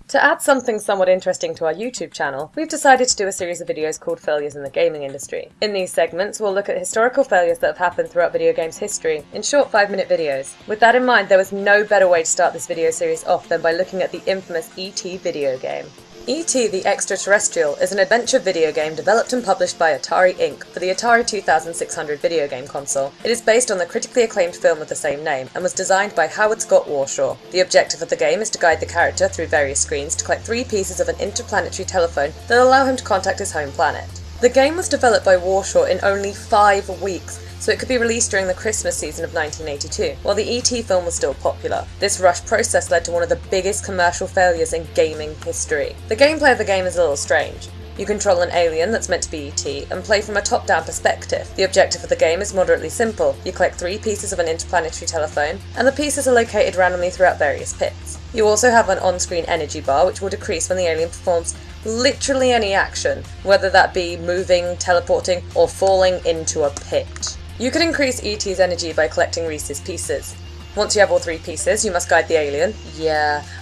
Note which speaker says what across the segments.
Speaker 1: To add something somewhat interesting to our YouTube channel, we've decided to do a series of videos called Failures in the Gaming Industry. In these segments, we'll look at historical failures that have happened throughout video games history in short 5-minute videos. With that in mind, there was no better way to start this video series off than by looking at the infamous E.T. video game. E.T. the Extraterrestrial is an adventure video game developed and published by Atari Inc. for the Atari 2600 video game console. It is based on the critically acclaimed film of the same name, and was designed by Howard Scott Warshaw. The objective of the game is to guide the character through various screens to collect 3 pieces of an interplanetary telephone that allow him to contact his home planet. The game was developed by Warshaw in only 5 weeks, so it could be released during the Christmas season of 1982, while the E.T. film was still popular. This rushed process led to one of the biggest commercial failures in gaming history. The gameplay of the game is a little strange. You control an alien that's meant to be E.T. and play from a top-down perspective. The objective of the game is moderately simple. You collect 3 pieces of an interplanetary telephone, and the pieces are located randomly throughout various pits. You also have an on-screen energy bar, which will decrease when the alien performs literally any action, whether that be moving, teleporting, or falling into a pit. You can increase E.T.'s energy by collecting Reese's Pieces. Once you have all 3 pieces, you must guide the alien,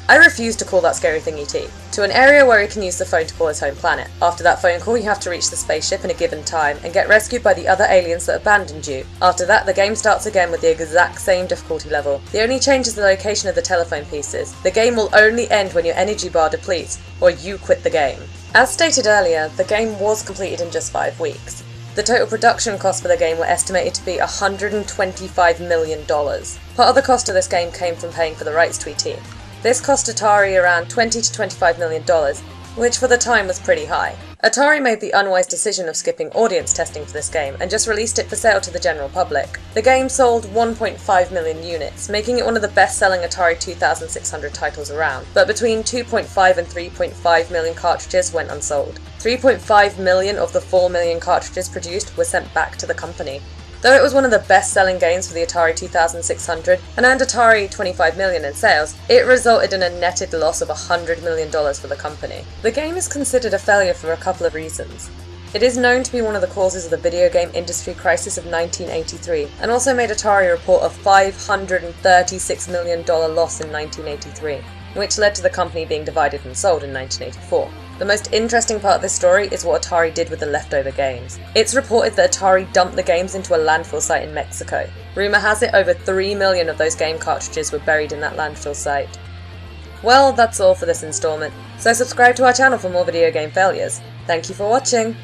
Speaker 1: I refuse to call that scary thing E.T., to an area where he can use the phone to call his home planet. After that phone call, you have to reach the spaceship in a given time and get rescued by the other aliens that abandoned you. After that, the game starts again with the exact same difficulty level. The only change is the location of the telephone pieces. The game will only end when your energy bar depletes, or you quit the game. As stated earlier, the game was completed in just 5 weeks. The total production costs for the game were estimated to be $125 million. Part of the cost of this game came from paying for the rights to E.T. This cost Atari around $20 to $25 million, which for the time was pretty high. Atari made the unwise decision of skipping audience testing for this game and just released it for sale to the general public. The game sold 1.5 million units, making it one of the best-selling Atari 2600 titles around, but between 2.5 and 3.5 million cartridges went unsold. 3.5 million of the 4 million cartridges produced were sent back to the company. Though it was one of the best-selling games for the Atari 2600 and earned Atari $25 million in sales, it resulted in a netted loss of $100 million for the company. The game is considered a failure for a couple of reasons. It is known to be one of the causes of the video game industry crisis of 1983, and also made Atari report a $536 million loss in 1983, which led to the company being divided and sold in 1984. The most interesting part of this story is what Atari did with the leftover games. It's reported that Atari dumped the games into a landfill site in Mexico. Rumour has it over 3 million of those game cartridges were buried in that landfill site. Well, that's all for this installment, so subscribe to our channel for more video game failures. Thank you for watching!